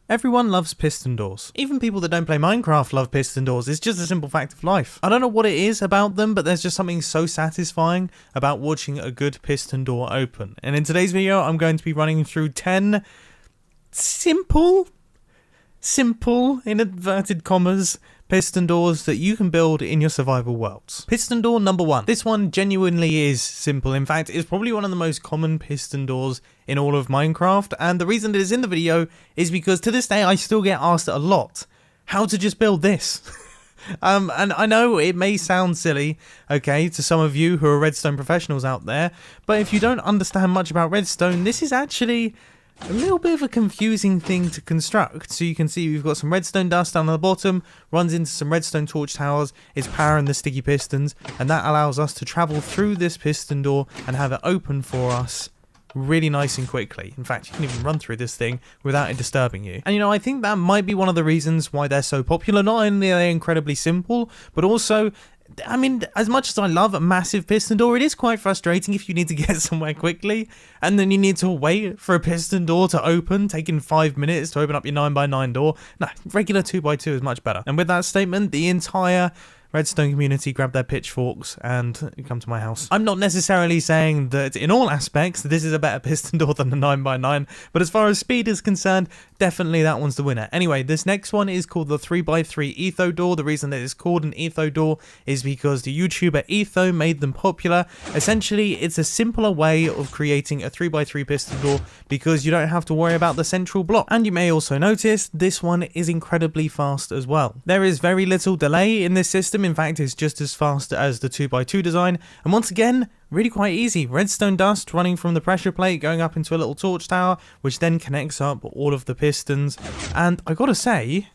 Everyone loves piston doors. Even people that don't play Minecraft love piston doors. It's just a simple fact of life. I don't know what it is about them, but there's just something so satisfying about watching a good piston door open. And in today's video, I'm going to be running through 10 simple, in inverted commas, piston doors that you can build in your survival worlds. Piston door number 1. This one genuinely is simple. In fact, it's probably one of the most common piston doors in all of Minecraft, and the reason it is in the video is because to this day I still get asked a lot how to just build this. And I know it may sound silly, okay, to some of you who are redstone professionals out there, but if you don't understand much about redstone, this is actually a little bit of a confusing thing to construct. So you can see we've got some redstone dust down at the bottom, runs into some redstone torch towers, is powering the sticky pistons, and that allows us to travel through this piston door and have it open for us really nice and quickly. In fact, you can even run through this thing without it disturbing you. And you know, I think that might be one of the reasons why they're so popular. Not only are they incredibly simple, but also, I mean, as much as I love a massive piston door, it is quite frustrating if you need to get somewhere quickly and then you need to wait for a piston door to open, taking 5 minutes to open up your 9x9 door. No, regular 2x2 is much better. And with that statement, the entire redstone community grab their pitchforks and come to my house. I'm not necessarily saying that in all aspects this is a better piston door than the 9x9, but as far as speed is concerned, definitely that one's the winner. Anyway, this next one is called the 3x3 Etho door. The reason that it's called an Etho door is because the YouTuber Etho made them popular. Essentially, it's a simpler way of creating a 3x3 piston door because you don't have to worry about the central block. And you may also notice this one is incredibly fast as well. There is very little delay in this system. In fact, it's just as fast as the 2x2 design. And once again, really quite easy. Redstone dust running from the pressure plate, going up into a little torch tower, which then connects up all of the pistons. And I gotta say,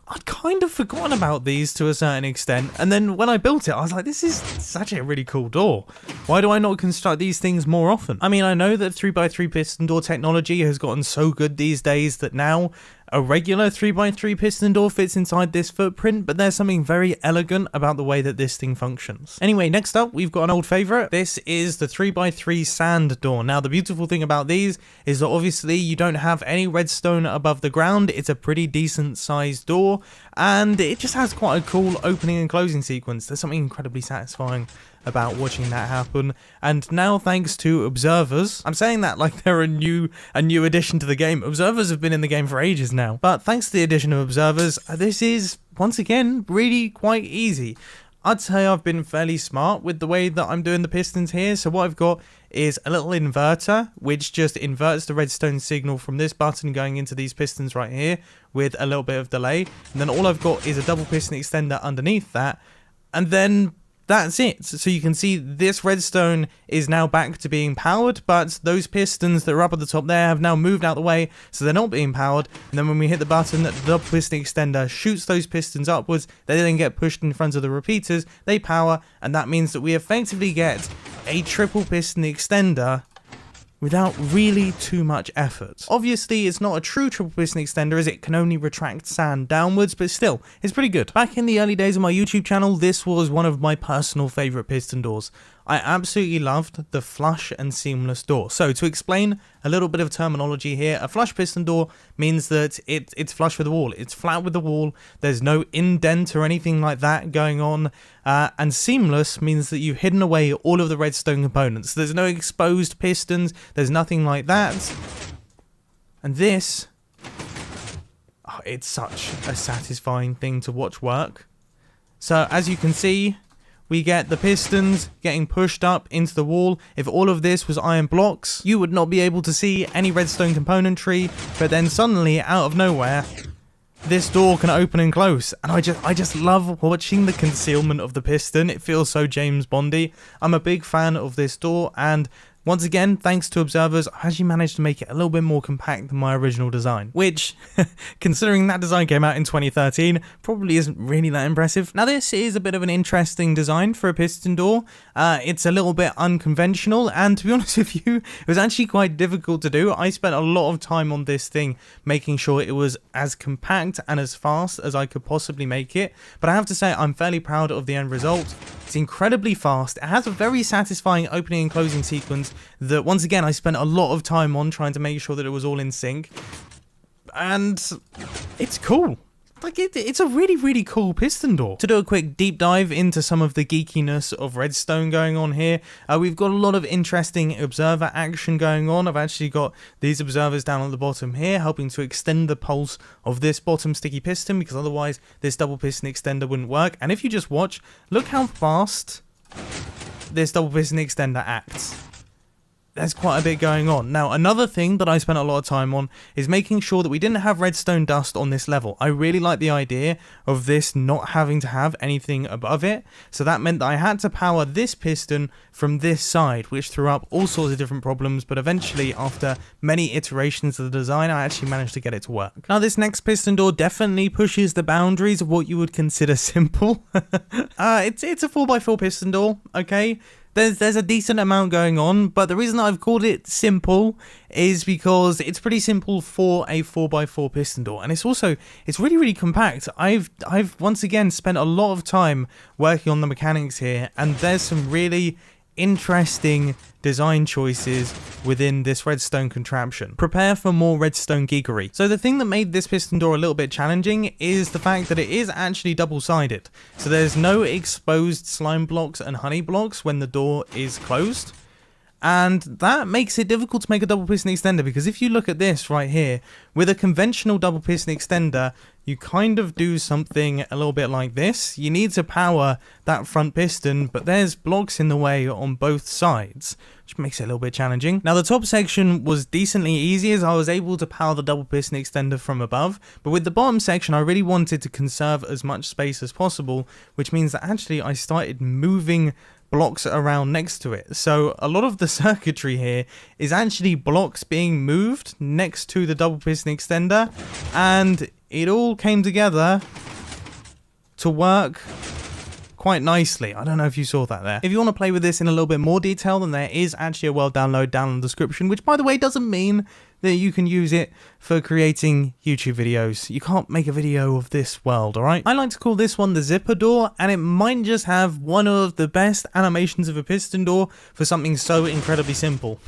I'd kind of forgotten about these to a certain extent, and then when I built it I was like, this is actually a really cool door. Why do I not construct these things more often? I mean, I know that 3x3 piston door technology has gotten so good these days that now a regular 3x3 piston door fits inside this footprint, but there's something very elegant about the way that this thing functions. Anyway, next up, we've got an old favourite. This is the 3x3 sand door. Now, the beautiful thing about these is that obviously you don't have any redstone above the ground. It's a pretty decent sized door, and it just has quite a cool opening and closing sequence. There's something incredibly satisfying about watching that happen. And now, thanks to observers, I'm saying that like they're a new addition to the game. Observers have been in the game for ages now, but thanks to the addition of observers, this is once again really quite easy. I'd say I've been fairly smart with the way that I'm doing the pistons here. So what I've got is a little inverter which just inverts the redstone signal from this button going into these pistons right here with a little bit of delay, and then all I've got is a double piston extender underneath that, and then that's it. So you can see this redstone is now back to being powered, but those pistons that are up at the top there have now moved out the way, so they're not being powered. And then when we hit the button, the piston extender shoots those pistons upwards. They then get pushed in front of the repeaters, they power, and that means that we effectively get a triple piston extender without really too much effort. Obviously, it's not a true triple piston extender as it can only retract sand downwards, but still, it's pretty good. Back in the early days of my YouTube channel, this was one of my personal favourite piston doors. I absolutely loved the flush and seamless door. So to explain a little bit of terminology here, a flush piston door means that it's flush with the wall. It's flat with the wall. There's no indent or anything like that going on. And seamless means that you've hidden away all of the redstone components. There's no exposed pistons. There's nothing like that. And this, oh, it's such a satisfying thing to watch work. So as you can see, we get the pistons getting pushed up into the wall. If all of this was iron blocks, you would not be able to see any redstone componentry, but then suddenly, out of nowhere, this door can open and close. And I just love watching the concealment of the piston. It feels so James Bondy. I'm a big fan of this door, and once again, thanks to observers, I actually managed to make it a little bit more compact than my original design, which, considering that design came out in 2013, probably isn't really that impressive. Now, this is a bit of an interesting design for a piston door. It's a little bit unconventional, and to be honest with you, it was actually quite difficult to do. I spent a lot of time on this thing, making sure it was as compact and as fast as I could possibly make it, but I have to say I'm fairly proud of the end result. It's incredibly fast. It has a very satisfying opening and closing sequence that, once again, I spent a lot of time on trying to make sure that it was all in sync. and it's cool. Like, it's a really, really cool piston door. To do a quick deep dive into some of the geekiness of redstone going on here, we've got a lot of interesting observer action going on. I've actually got these observers down at the bottom here, helping to extend the pulse of this bottom sticky piston, because otherwise this double piston extender wouldn't work. And if you just watch, look how fast this double piston extender acts. There's quite a bit going on. Now, another thing that I spent a lot of time on is making sure that we didn't have redstone dust on this level. I really like the idea of this not having to have anything above it. So that meant that I had to power this piston from this side, which threw up all sorts of different problems. But eventually, after many iterations of the design, I actually managed to get it to work. Now, this next piston door definitely pushes the boundaries of what you would consider simple. It's a 4x4 piston door, okay? There's a decent amount going on, but the reason I've called it simple is because it's pretty simple for a 4x4 piston door, and it's really, really compact. I've once again spent a lot of time working on the mechanics here, and there's some really interesting design choices within this redstone contraption. Prepare for more redstone geekery. So the thing that made this piston door a little bit challenging is the fact that it is actually double-sided. So there's no exposed slime blocks and honey blocks when the door is closed. And that makes it difficult to make a double piston extender, because if you look at this right here, with a conventional double piston extender, you kind of do something a little bit like this. You need to power that front piston, but there's blocks in the way on both sides, which makes it a little bit challenging. Now, the top section was decently easy, as I was able to power the double piston extender from above, but with the bottom section, I really wanted to conserve as much space as possible, which means that actually I started moving blocks around next to it. So a lot of the circuitry here is actually blocks being moved next to the double piston extender, and it all came together to work quite nicely. I don't know if you saw that there. If you want to play with this in a little bit more detail, then there is actually a world download down in the description, which, by the way, doesn't mean that you can use it for creating YouTube videos. You can't make a video of this world, alright? I like to call this one the zipper door, and it might just have one of the best animations of a piston door for something so incredibly simple.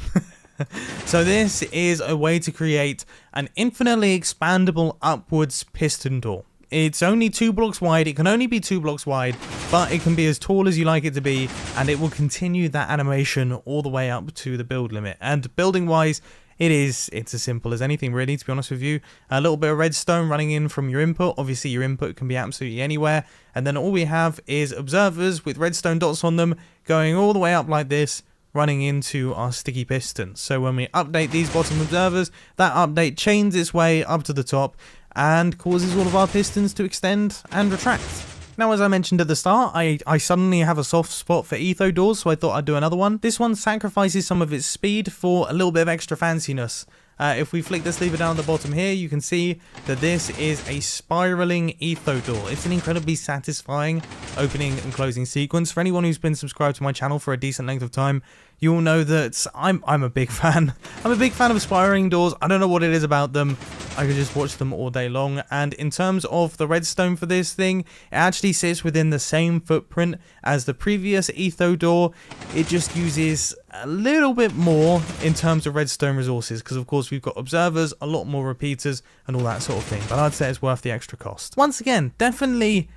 So this is a way to create an infinitely expandable upwards piston door. It's only 2 blocks wide. It can only be 2 blocks wide, but it can be as tall as you like it to be, and it will continue that animation all the way up to the build limit. And building wise, it's as simple as anything, really, to be honest with you. A little bit of redstone running in from your input. Obviously, your input can be absolutely anywhere. And then all we have is observers with redstone dots on them going all the way up like this, running into our sticky pistons. So when we update these bottom observers, that update chains its way up to the top and causes all of our pistons to extend and retract. Now, as I mentioned at the start, I suddenly have a soft spot for etho doors, so I thought I'd do another one. This one sacrifices some of its speed for a little bit of extra fanciness. If we flick this lever down the bottom here, you can see that this is a spiraling etho door. It's an incredibly satisfying opening and closing sequence. For anyone who's been subscribed to my channel for a decent length of time, you will know that I'm a big fan. I'm a big fan of spiraling doors. I don't know what it is about them. I could just watch them all day long. And in terms of the redstone for this thing, it actually sits within the same footprint as the previous etho door. It just uses a little bit more in terms of redstone resources, because of course we've got observers, a lot more repeaters, and all that sort of thing. But I'd say it's worth the extra cost. Once again, definitely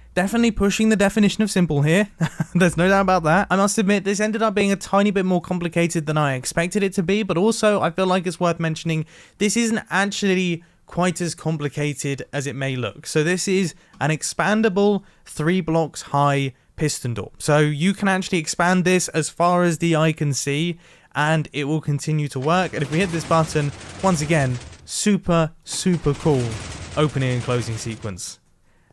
pushing the definition of simple here. There's no doubt about that. I must admit, this ended up being a tiny bit more complicated than I expected it to be, but also I feel like it's worth mentioning this isn't actually quite as complicated as it may look. So this is an expandable 3 blocks high piston door. So you can actually expand this as far as the eye can see, and it will continue to work. And if we hit this button, once again, super cool opening and closing sequence.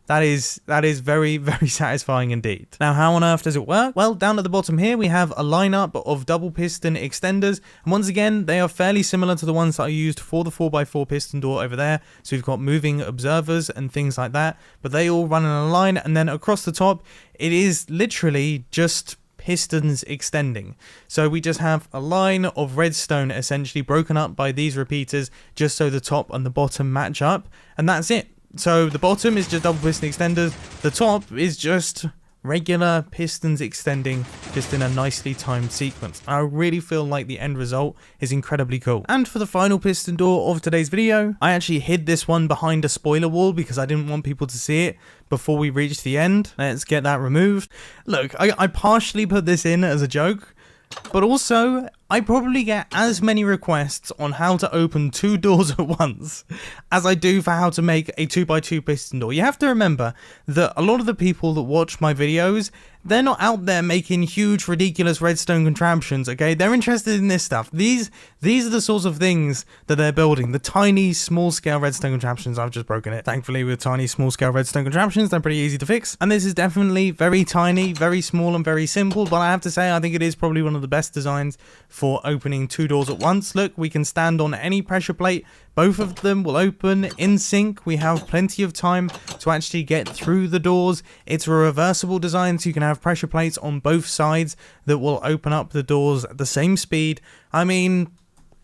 That is very, very satisfying indeed. Now, how on earth does it work? Well, down at the bottom here, we have a lineup of double piston extenders. And once again, they are fairly similar to the ones that I used for the 4x4 piston door over there. So we've got moving observers and things like that, but they all run in a line. And then across the top, it is literally just pistons extending. So we just have a line of redstone essentially broken up by these repeaters, just so the top and the bottom match up. And that's it. So the bottom is just double piston extenders. The top is just regular pistons extending just in a nicely timed sequence. I really feel like the end result is incredibly cool. And for the final piston door of today's video, I actually hid this one behind a spoiler wall because I didn't want people to see it before we reach the end. Let's get that removed. Look, I partially put this in as a joke, but also I probably get as many requests on how to open 2 doors at once as I do for how to make a 2x2 piston door. You have to remember that a lot of the people that watch my videos, they're not out there making huge, ridiculous redstone contraptions, okay? They're interested in this stuff. These are the sorts of things that they're building. The tiny, small-scale redstone contraptions. I've just broken it. Thankfully, with tiny, small-scale redstone contraptions, they're pretty easy to fix. And this is definitely very tiny, very small, and very simple. But I have to say, I think it is probably one of the best designs for opening 2 doors at once. Look, we can stand on any pressure plate. Both of them will open in sync. We have plenty of time to actually get through the doors. It's a reversible design, so you can have pressure plates on both sides that will open up the doors at the same speed. I mean,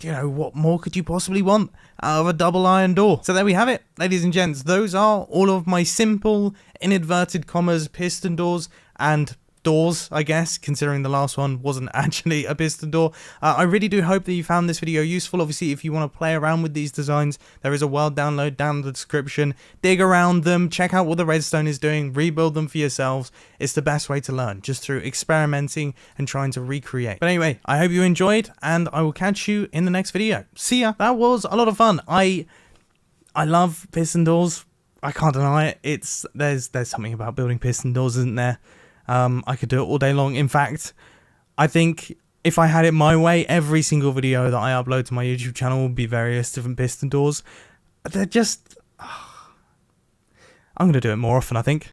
you know, what more could you possibly want out of a double iron door? So there we have it, ladies and gents. Those are all of my simple, in inverted commas, piston doors and doors, I guess, considering the last one wasn't actually a piston door. I really do hope that you found this video useful. Obviously, if you want to play around with these designs, there is a world download down in the description. Dig around them, check out what the redstone is doing, rebuild them for yourselves. It's the best way to learn, just through experimenting and trying to recreate. But anyway, I hope you enjoyed, and I will catch you in the next video. See ya. That was a lot of fun. I love piston doors. I can't deny it. There's something about building piston doors, isn't there? I could do it all day long. In fact, I think if I had it my way, every single video that I upload to my YouTube channel would be various different piston doors. They're just... I'm going to do it more often, I think.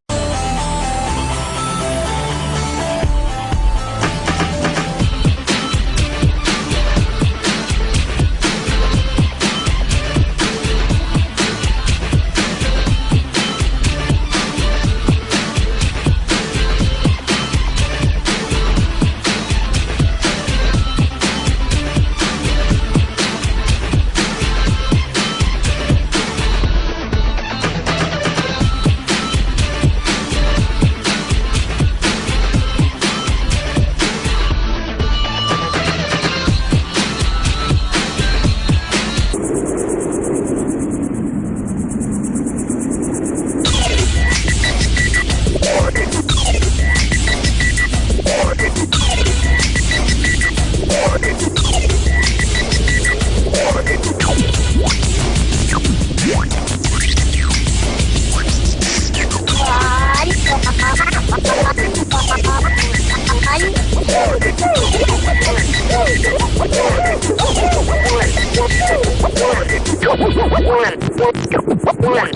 One.